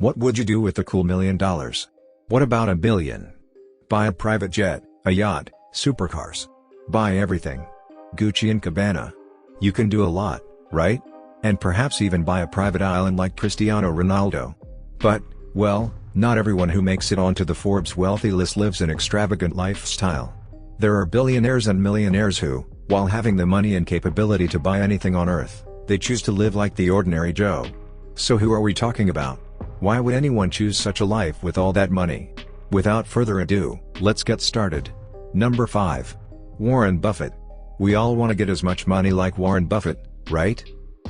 What would you do with the cool $1 million? What about $1 billion? Buy a private jet, a yacht, supercars. Buy everything. Gucci and Cabana. You can do a lot, right? And perhaps even buy a private island like Cristiano Ronaldo. But, well, not everyone who makes it onto the Forbes wealthy list lives an extravagant lifestyle. There are billionaires and millionaires who, while having the money and capability to buy anything on earth, they choose to live like the ordinary Joe. So who are we talking about? Why would anyone choose such a life with all that money? Without further ado, let's get started. Number 5. Warren Buffett. We all want to get as much money like Warren Buffett, right?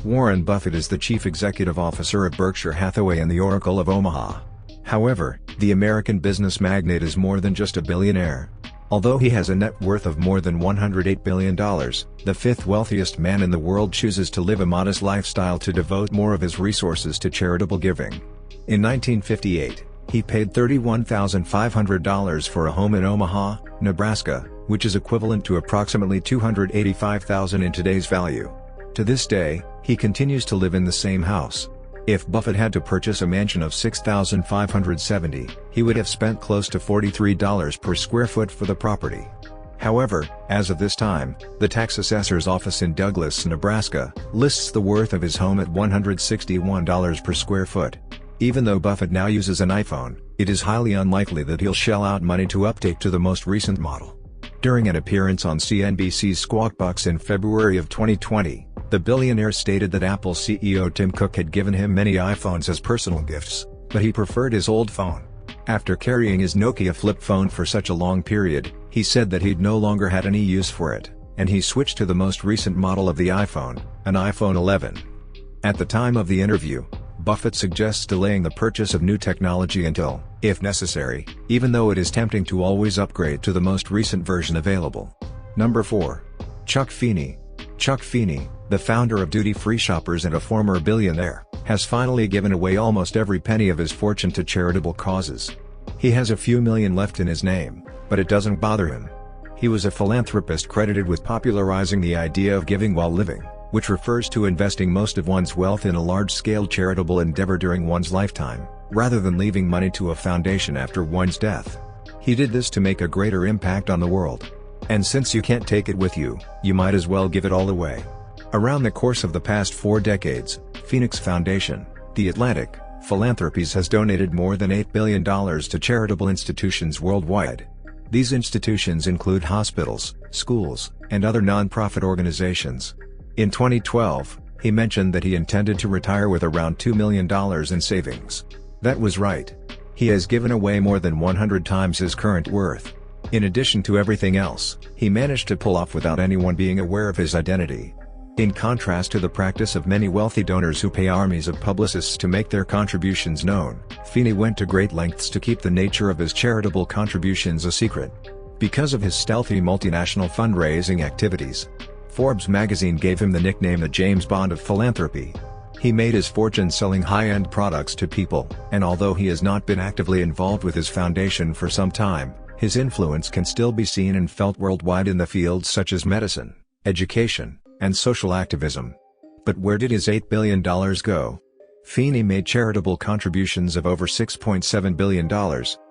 Warren Buffett is the chief executive officer of Berkshire Hathaway and the Oracle of Omaha. However, the American business magnate is more than just a billionaire. Although he has a net worth of more than $108 billion, the fifth wealthiest man in the world chooses to live a modest lifestyle to devote more of his resources to charitable giving. In 1958, he paid $31,500 for a home in Omaha, Nebraska, which is equivalent to approximately $285,000 in today's value. To this day, he continues to live in the same house. If Buffett had to purchase a mansion of $6,570, he would have spent close to $43 per square foot for the property. However, as of this time, the tax assessor's office in Douglas, Nebraska, lists the worth of his home at $161 per square foot. Even though Buffett now uses an iPhone, it is highly unlikely that he'll shell out money to update to the most recent model. During an appearance on CNBC's Squawk Box in February of 2020, the billionaire stated that Apple CEO Tim Cook had given him many iPhones as personal gifts, but he preferred his old phone. After carrying his Nokia flip phone for such a long period, he said that he'd no longer had any use for it, and he switched to the most recent model of the iPhone, an iPhone 11. At the time of the interview, Buffett suggests delaying the purchase of new technology until, if necessary, even though it is tempting to always upgrade to the most recent version available. Number 4. Chuck Feeney. Chuck Feeney, the founder of Duty Free Shoppers and a former billionaire, has finally given away almost every penny of his fortune to charitable causes. He has a few million left in his name, but it doesn't bother him. He was a philanthropist credited with popularizing the idea of giving while living, which refers to investing most of one's wealth in a large-scale charitable endeavor during one's lifetime, rather than leaving money to a foundation after one's death. He did this to make a greater impact on the world. And since you can't take it with you, you might as well give it all away. Around the course of the past 4 decades, Phoenix Foundation, The Atlantic, Philanthropies has donated more than $8 billion to charitable institutions worldwide. These institutions include hospitals, schools, and other non-profit organizations. In 2012, he mentioned that he intended to retire with around $2 million in savings. That was right. He has given away more than 100 times his current worth. In addition to everything else, he managed to pull off without anyone being aware of his identity. In contrast to the practice of many wealthy donors who pay armies of publicists to make their contributions known, Feeney went to great lengths to keep the nature of his charitable contributions a secret. Because of his stealthy multinational fundraising activities, Forbes magazine gave him the nickname the James Bond of philanthropy. He made his fortune selling high-end products to people, and although he has not been actively involved with his foundation for some time, his influence can still be seen and felt worldwide in the fields such as medicine, education, and social activism. But where did his $8 billion go? Feeney made charitable contributions of over $6.7 billion,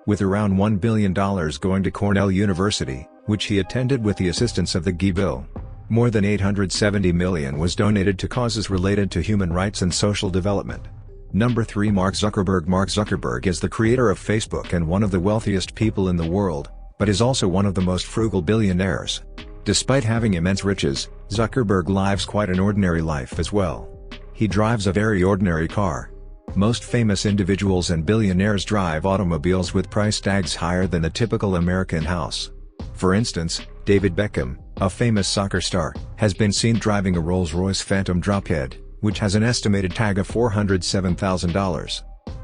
with around $1 billion going to Cornell University, which he attended with the assistance of the GI Bill. More than $870 million was donated to causes related to human rights and social development. Number 3. Mark Zuckerberg. Mark Zuckerberg is the creator of Facebook and one of the wealthiest people in the world, but is also one of the most frugal billionaires. Despite having immense riches, Zuckerberg lives quite an ordinary life as well. He drives a very ordinary car. Most famous individuals and billionaires drive automobiles with price tags higher than the typical American house. For instance, David Beckham, a famous soccer star, has been seen driving a Rolls-Royce Phantom Drophead, which has an estimated tag of $407,000.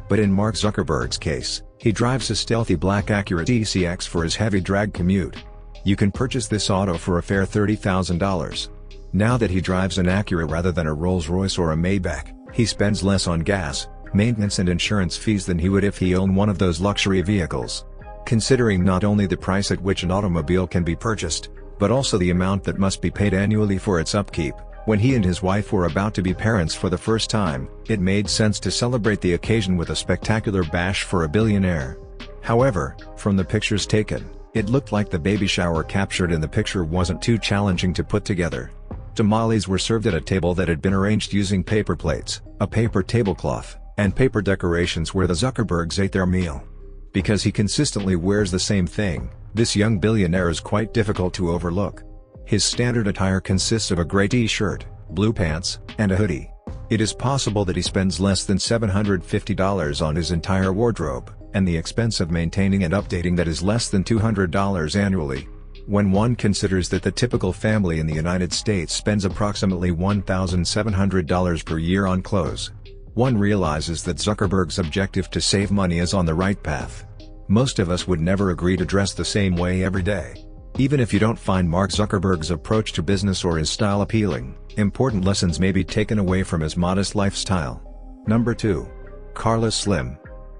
But in Mark Zuckerberg's case, he drives a stealthy black Acura DCX for his heavy drag commute. You can purchase this auto for a fair $30,000. Now that he drives an Acura rather than a Rolls-Royce or a Maybach, he spends less on gas, maintenance and insurance fees than he would if he owned one of those luxury vehicles. Considering not only the price at which an automobile can be purchased, but also the amount that must be paid annually for its upkeep, When he and his wife were about to be parents for the first time, it made sense to celebrate the occasion with a spectacular bash for a billionaire. However, from the pictures taken, it looked like the baby shower captured in the picture wasn't too challenging to put together. Tamales were served at a table that had been arranged using paper plates, a paper tablecloth, and paper decorations where the Zuckerbergs ate their meal. Because he consistently wears the same thing, this young billionaire is quite difficult to overlook. His standard attire consists of a gray t-shirt, blue pants, and a hoodie. It is possible that he spends less than $750 on his entire wardrobe, and the expense of maintaining and updating that is less than $200 annually. When one considers that the typical family in the United States spends approximately $1,700 per year on clothes, one realizes that Zuckerberg's objective to save money is on the right path. Most of us would never agree to dress the same way every day. Even if you don't find Mark Zuckerberg's approach to business or his style appealing, important lessons may be taken away from his modest lifestyle. Number 2. Carlos Slim.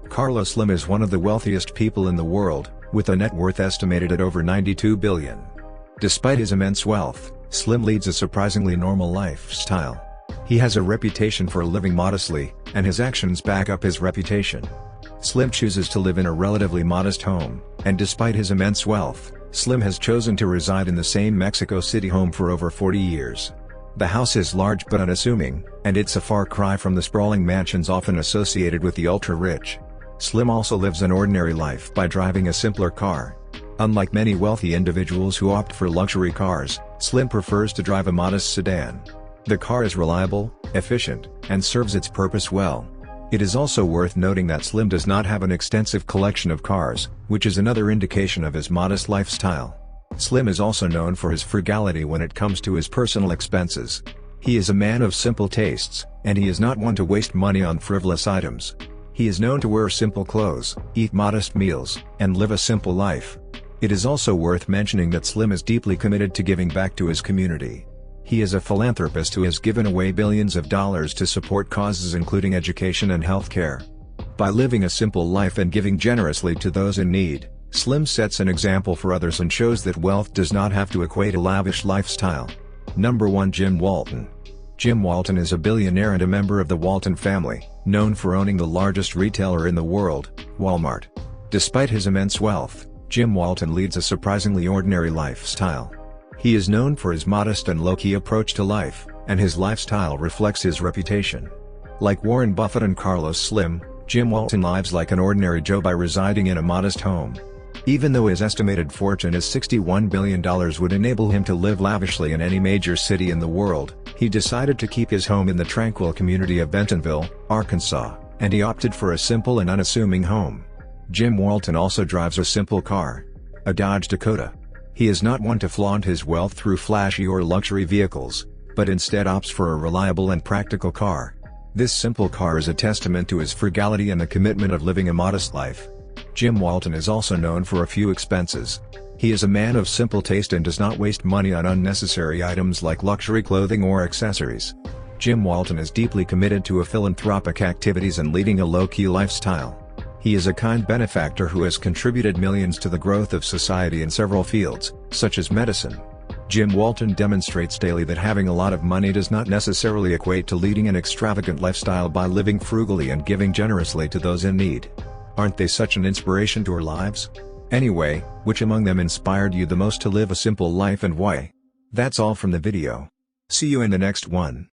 Carlos Slim is one of the wealthiest people in the world, with a net worth estimated at over $92 billion. Despite his immense wealth, Slim leads a surprisingly normal lifestyle. He has a reputation for living modestly, and his actions back up his reputation. Slim chooses to live in a relatively modest home, and despite his immense wealth, Slim has chosen to reside in the same Mexico City home for over 40 years. The house is large but unassuming, and it's a far cry from the sprawling mansions often associated with the ultra-rich. Slim also lives an ordinary life by driving a simpler car. Unlike many wealthy individuals who opt for luxury cars, Slim prefers to drive a modest sedan. The car is reliable, efficient, and serves its purpose well. It is also worth noting that Slim does not have an extensive collection of cars, which is another indication of his modest lifestyle. Slim is also known for his frugality when it comes to his personal expenses. He is a man of simple tastes, and he is not one to waste money on frivolous items. He is known to wear simple clothes, eat modest meals, and live a simple life. It is also worth mentioning that Slim is deeply committed to giving back to his community. He is a philanthropist who has given away billions of dollars to support causes including education and healthcare. By living a simple life and giving generously to those in need, Slim sets an example for others and shows that wealth does not have to equate a lavish lifestyle. Number 1. Jim Walton. Jim Walton is a billionaire and a member of the Walton family, known for owning the largest retailer in the world, Walmart. Despite his immense wealth, Jim Walton leads a surprisingly ordinary lifestyle. He is known for his modest and low-key approach to life, and his lifestyle reflects his reputation. Like Warren Buffett and Carlos Slim, Jim Walton lives like an ordinary Joe by residing in a modest home. Even though his estimated fortune is $61 billion would enable him to live lavishly in any major city in the world, he decided to keep his home in the tranquil community of Bentonville, Arkansas, and he opted for a simple and unassuming home. Jim Walton also drives a simple car, a Dodge Dakota. He is not one to flaunt his wealth through flashy or luxury vehicles, but instead opts for a reliable and practical car. This simple car is a testament to his frugality and the commitment of living a modest life. Jim Walton is also known for a few expenses. He is a man of simple taste and does not waste money on unnecessary items like luxury clothing or accessories. Jim Walton is deeply committed to philanthropic activities and leading a low-key lifestyle. He is a kind benefactor who has contributed millions to the growth of society in several fields, such as medicine. Jim Walton demonstrates daily that having a lot of money does not necessarily equate to leading an extravagant lifestyle by living frugally and giving generously to those in need. Aren't they such an inspiration to our lives? Anyway, which among them inspired you the most to live a simple life and why? That's all from the video. See you in the next one.